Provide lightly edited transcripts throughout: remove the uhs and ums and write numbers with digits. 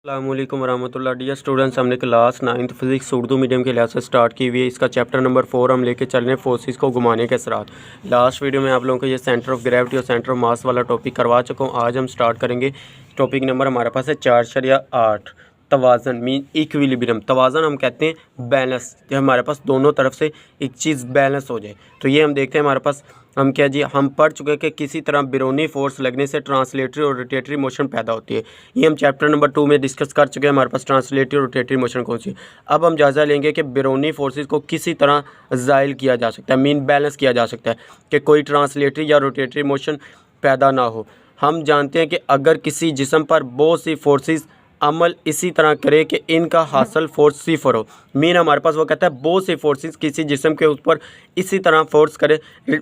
अस्सलामुअलैकुम वरहमतुल्लाह। Dear students, हमने class 9th physics Urdu medium के लिहाज से स्टार्ट की हुई है। इसका चैप्टर नंबर 4 हम लेके चल रहे हैं, फोर्सेस को घुमाने के असरात। लास्ट वीडियो में आप लोगों को ये सेंटर ऑफ ग्रेविटी और सेंटर ऑफ मास वाला टॉपिक करवा चुका हूँ। आज हम स्टार्ट करेंगे। टॉपिक नंबर हमारे पास है 4/8, तवाज़न मीन इक्विलिब्रियम। तवाज़न हम कहते हैं बैलेंस, जब हमारे पास दोनों तरफ से एक चीज़ बैलेंस हो जाए। तो ये हम देखते हैं हमारे पास हम क्या जी हम पढ़ चुके हैं कि किसी तरह बैरोनी फोर्स लगने से ट्रांसलेटरी और रोटेटरी मोशन पैदा होती है। ये हम चैप्टर नंबर 2 में डिस्कस कर चुके हैं। हमारे पास ट्रांसलेटरी और रोटेटरी मोशन कौन सी। अब हम जायज़ा लेंगे कि बैरोनी फोर्सेस को किसी तरह ज़ाइल किया जा सकता है, मीन बैलेंस किया जा सकता है कि कोई ट्रांसलेटरी या रोटेटरी मोशन पैदा ना हो। हम जानते हैं कि अगर किसी जिस्म पर बहुत सी फोर्सेस अमल इसी तरह करे कि इनका हासिल फोर्स सिफर हो, मीन हमारे पास वो कहता है बहुत सी फोर्सेस किसी जिस्म के ऊपर इसी तरह फोर्स करे,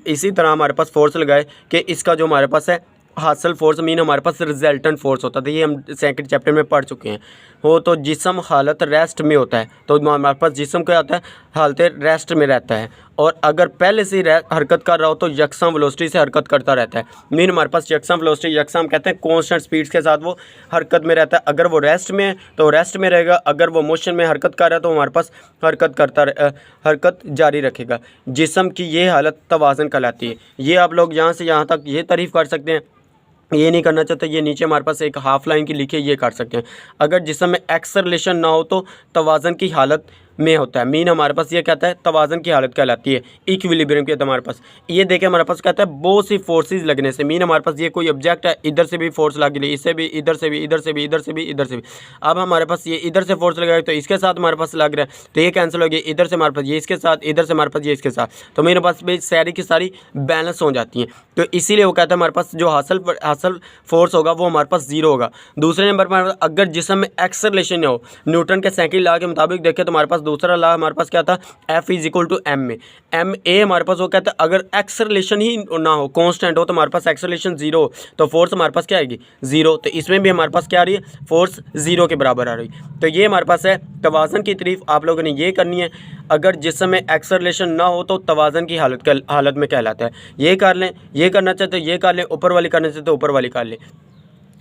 इसी तरह हमारे पास फोर्स लगाए कि इसका जो हमारे पास है हासिल फोर्स मीन हमारे पास रिजल्टेंट फोर्स होता था। ये हम सेकंड चैप्टर में पढ़ चुके हैं। हो तो जिस्म हालत रेस्ट में होता है, तो हमारे पास जिस्म क्या होता है, हालत रेस्ट में रहता है। और अगर पहले से हरकत कर रहा हो तो यकसा वेलोसिटी से हरकत करता रहता है। मीन हमारे पास यकसा वेलोसिटी, यकसा हम कहते हैं कांस्टेंट स्पीड्स के साथ वो हरकत में रहता है। अगर वो रेस्ट में है तो रेस्ट में रहेगा, अगर वो मोशन में हरकत कर रहा है तो हमारे पास हरकत जारी रखेगा। जिस्म की ये हालत तवाज़न कहलाती है। ये आप लोग यहाँ से यहाँ तक ये तारीफ़ कर सकते हैं। ये नहीं करना चाहते, ये नीचे हमारे पास एक हाफ लाइन की लिखी है, ये कर सकते हैं। अगर जिस्म में एक्सेलरेशन ना हो तो तवाज़न की हालत में होता है। मीन हमारे पास ये कहता है तवाज़न की हालत कहलाती है, इक्विलिब्रियम के हमारे पास। ये देखें हमारे पास कहता है बहुत सी फोर्सेस लगने से, मीन हमारे पास ये कोई ऑब्जेक्ट है, इधर से भी फोर्स लग रही, इससे भी, इधर से भी, इधर से भी, इधर से भी, इधर से भी। अब हमारे पास ये इधर से फोर्स लगाए तो इसके साथ हमारे पास लग रहा है, तो ये कैंसिल हो गया। इधर से हमारे पास ये इसके साथ, इधर से हमारे पास ये इसके साथ, तो मेरे पास भी सारी की सारी बैलेंस हो जाती हैं। तो इसीलिए वो कहता है हमारे पास जो हासिल फोर्स होगा वो हमारे पास जीरो होगा। दूसरे नंबर पर अगर जिस्म में एक्सेलरेशन ना हो, न्यूटन के सेकंड लॉ के मुताबिक देखें तो हमारे पास दूसरा लॉ हमारे पास क्या था, F = m में एम ए हमारे पास वो कहता है अगर एक्सेलरेशन ही ना हो, कांस्टेंट हो, तो हमारे पास एक्सेलरेशन जीरो हो तो फोर्स हमारे पास क्या आएगी, जीरो। तो इसमें भी हमारे पास क्या आ रही है, फोर्स जीरो के बराबर आ रही। तो ये हमारे पास है तवाज़न की तारीफ आप लोगों ने ये करनी है। अगर जिस्म में एक्सेलरेशन ना हो तो तवाज़न की हालत में कहलाता है। ये कर लें, ये करना चाहते ये कर लें, ऊपर वाली करना चाहते ऊपर वाली कर लें,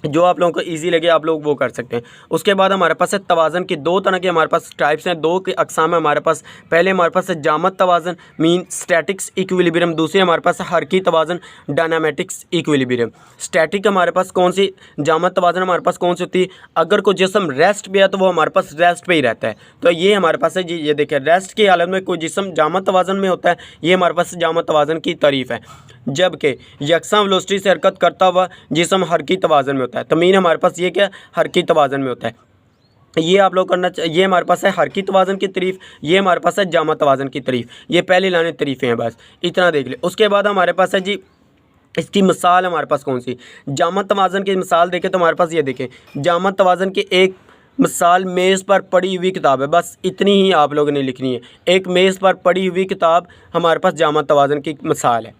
जो आप लोगों को इजी लगे आप लोग वो कर सकते हैं। उसके बाद हमारे पास है तवाज़न की दो तरह के हमारे पास टाइप्स हैं, दो के अक़साम है हमारे पास। पहले हमारे पास है जामद तवाज़न मीन स्टैटिक्स इक्विलिब्रियम, दूसरी हमारे पास है हरकी तवाज़न डायनामेटिक्स इक्विलिब्रियम। स्टैटिक हमारे पास कौन सी, जामद तवाज़न हमारे पास कौन सी होती है, अगर कोई जिस्म रेस्ट पे है तो वो हमारे पास रेस्ट पे ही रहता है। तो ये हमारे पास है जी, ये देखिए रेस्ट की हालत में कोई जिस्म जामद तवाज़न में होता है, ये हमारे पास जामद तवाज़न की तारीफ़ है। जबकि यकसा वेलोसिटी से हरकत करता हुआ जिस्म हरकी तवाज़न में होता है। तो मीन हमारे पास ये क्या, हरकी तवाज़न में होता है। ये आप लोग करना चाहिए। ये हमारे पास है हरकी तवाज़न की तारीफ़, ये हमारे पास है जामा तवाज़न की तारीफ़। ये पहले लाने तारीफ़ें हैं, बस इतना देख ले। उसके बाद हमारे पास है जी इसकी मिसाल हमारे पास कौन सी, जामा तवाज़न की मिसाल देखें तो हमारे पास ये देखें, जामा तवाज़न की एक मिसाल मेज़ पर पड़ी हुई किताब है, बस इतनी ही आप लोगों ने लिखनी है। एक मेज़ पर पड़ी हुई किताब हमारे पास जामा तवाज़न की मिसाल है।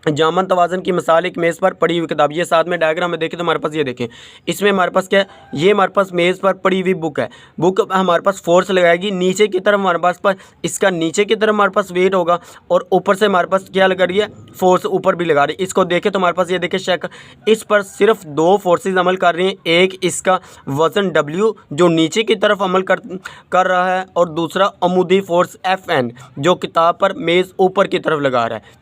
जामन तवाज़न की मिसाल एक मेज़ पर पड़ी हुई किताब। ये साथ में डायग्राम में देखें तो हमारे पास ये देखें, इसमें हमारे पास क्या है, ये हमारे पास मेज़ पर पड़ी हुई बुक है। बुक हमारे पास फोर्स लगाएगी नीचे की तरफ, हमारे पास पर इसका नीचे की तरफ हमारे पास वेट होगा और ऊपर से हमारे पास क्या लगा रही है, फोर्स ऊपर भी लगा रही है। इसको देखें तो हमारे पास ये देखें चेक, इस पर सिर्फ दो फोर्सेज अमल कर रही हैं, एक इसका वज़न W जो नीचे की तरफ अमल कर रहा है और दूसरा अमूदी फोर्स FN जो किताब पर मेज़ ऊपर की तरफ लगा रहा है।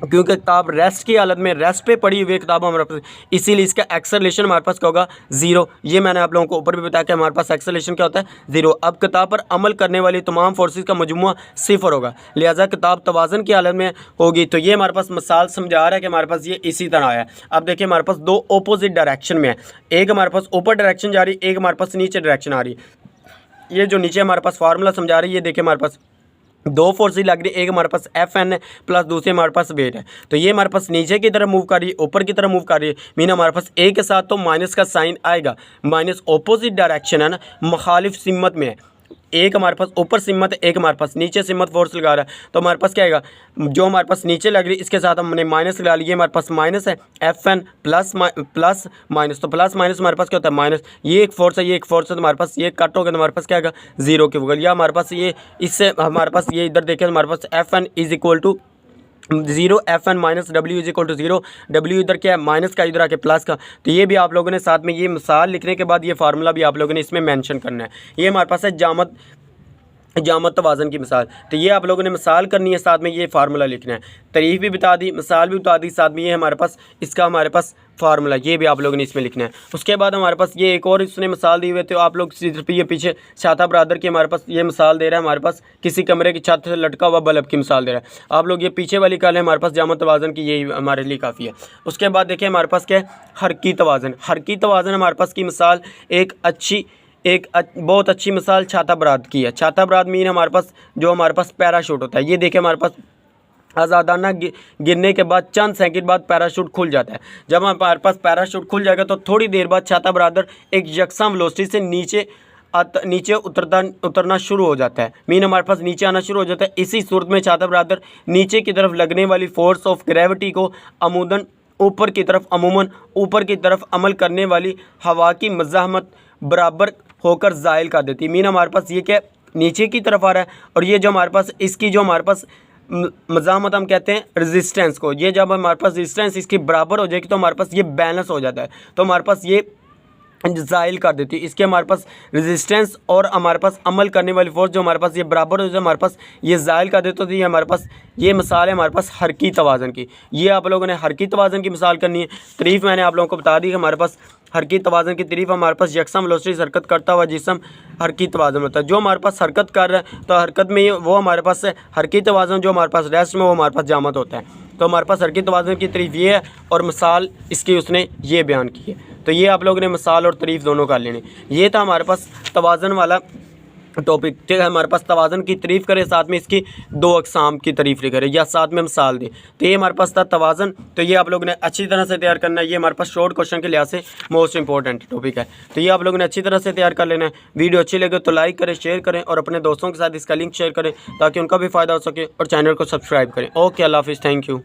क्योंकि किताब रेस्ट की हालत में, रेस्ट पे पड़ी हुई किताब हमारे पास, इसीलिए इसका एक्सेलरेशन हमारे पास क्या होगा, जीरो। ये मैंने आप लोगों को ऊपर भी बताया कि हमारे पास एक्सेलरेशन क्या होता है, जीरो। अब किताब पर अमल करने वाली तमाम फोर्सेस का मजमूआ सिफर होगा, लिहाजा किताब तवाज़न की हालत में होगी। तो ये हमारे पास मिसाल समझा रहा है कि हमारे पास ये इसी तरह आया। अब देखिए हमारे पास दो अपोजिट डायरेक्शन में है, एक हमारे पास ऊपर डायरेक्शन जा रही है, एक हमारे पास नीचे डायरेक्शन आ रही है। ये जो नीचे हमारे पास फार्मूला समझा रही है, ये देखिए हमारे पास दो फोर्सेज लग रही है, एक हमारे पास FN है प्लस दूसरी हमारे पास वेट है। तो ये हमारे पास नीचे की तरफ मूव कर रही है, ऊपर की तरफ मूव कर रही है, मीन हमारे पास A के साथ तो माइनस का साइन आएगा, माइनस अपोजिट डायरेक्शन है ना, मुखालिफ सिमत में है। एक हमारे पास ऊपर सिमत है, एक हमारे पास नीचे सिमत फोर्स लगा रहा है। तो हमारे पास क्या आएगा, जो हमारे पास नीचे लग रही है इसके साथ हमने माइनस लगा लिया, हमारे पास माइनस है FN प्लस माइनस, तो प्लस माइनस हमारे पास क्या होता है माइनस। ये एक फोर्स है, ये एक फोर्स है, तो हमारे पास ये कट हो गया तो हमारे पास क्या आएगा, जीरो के होगा। या हमारे पास ये इससे हमारे पास ये इधर देखें तो हमारे पास FN = zero F N minus W is equal to zero, W इधर क्या है माइनस का, इधर आके प्लस का। तो ये भी आप लोगों ने साथ में ये मिसाल लिखने के बाद ये फार्मूला भी आप लोगों ने इसमें मेंशन करना है। ये हमारे पास है जामत तवाज़न की मिसाल। तो ये आप लोगों ने मिसाल करनी है, साथ में ये फार्मूला लिखना है। तारीफ़ भी बता दी, मिसाल भी बता दी, साथ में ये हमारे पास इसका हमारे पास फार्मूला ये भी आप लोगों ने इसमें लिखना है। उसके बाद हमारे पास ये एक और इसने मिसाल दी हुई, तो आप लोग सिर्फ ये पीछे शाता बरादर की हमारे पास ये मिसाल दे रहा है, हमारे पास किसी कमरे की छत से लटका हुआ बल्ब की मिसाल दे रहा है। आप लोग ये पीछे वाली कल है हमारे पास जामत तवाज़न की, यही हमारे लिए काफ़ी है। उसके बाद देखिए हमारे पास क्या है, हरकी तवाज़न। हरकी तवाज़न हमारे पास की मिसाल बहुत अच्छी मिसाल छाता बरात की है। छाता बरात मीन हमारे पास जो हमारे पास पैराशूट होता है, ये देखिए हमारे पास आज़ादाना गिरने के बाद चंद सेकंड बाद पैराशूट खुल जाता है। जब हमारे पास पैराशूट खुल जाएगा तो थोड़ी देर बाद छाता बरादर एक यकसा वेलोसिटी से नीचे उतरना शुरू हो जाता है, मीन हमारे पास नीचे आना शुरू हो जाता है। इसी सूरत में छाता बरादर नीचे की तरफ लगने वाली फोर्स ऑफ ग्रेविटी को अमूमन ऊपर की तरफ अमल करने वाली हवा की मज़ाहमत बराबर होकर ज़ायल कर देती है। मीन हमारे पास ये क्या नीचे की तरफ आ रहा है, और ये जो हमारे पास इसकी जो हमारे पास मज़ाहमत हम कहते हैं रेजिस्टेंस को, ये जब हमारे पास रेजिस्टेंस इसकी बराबर हो जाएगी तो हमारे पास ये बैलेंस हो जाता है, तो हमारे पास ये ज़ायल कर देती है। इसके हमारे पास रेजिस्टेंस और हमारे पास अमल करने वाली फोर्स जो हमारे पास ये बराबर हो जाए, हमारे पास ये ज़ायल कर देती है। हमारे पास ये मिसाल है हमारे पास हरकी तवाज़न की। ये आप लोगों ने हरकी तवाज़न की मिसाल करनी है। तारीफ़ मैंने आप लोगों को बता दी कि हमारे पास हरकी तवाज़न की तारीफ़ हमारे पास यकसम वेलोसिटी से हरकत करता हुआ जिस्म हरकी तवाज़न होता है। जो हमारे पास हरकत कर रहा है तो हरकत में वो हमारे पास हरकी तवाज़न, जो हमारे पास रेस्ट में वो हमारे पास जामत होता है। तो हमारे पास हरकी तवाज़न की तारीफ़ ये है और मिसाल इसकी उसने ये बयान की है। तो ये आप लोगों ने मिसाल और तारीफ़ दोनों कर लेने। ये था हमारे पास तवाज़न वाला टॉपिक। ठीक है, हमारे पास तवाज़न की तारीफ़ करें, साथ में इसकी दो अक़साम की तारीफ़ करें या साथ में मिसाल दें। तो ये हमारे पास था तवाज़न। तो ये आप लोगों ने अच्छी तरह से तैयार करना है। ये हमारे पास शॉर्ट क्वेश्चन के लिहाज से मोस्ट इंपॉर्टेंट टॉपिक है। तो ये आप लोगों ने अच्छी तरह से तैयार कर लेना है। वीडियो अच्छी लगे तो लाइक करें, शेयर करें और अपने दोस्तों के साथ इसका लिंक शेयर करें ताकि उनका भी फ़ायदा हो सके, और चैनल को सब्सक्राइब करें। ओके, अल्लाह हाफ़िज़, थैंक यू।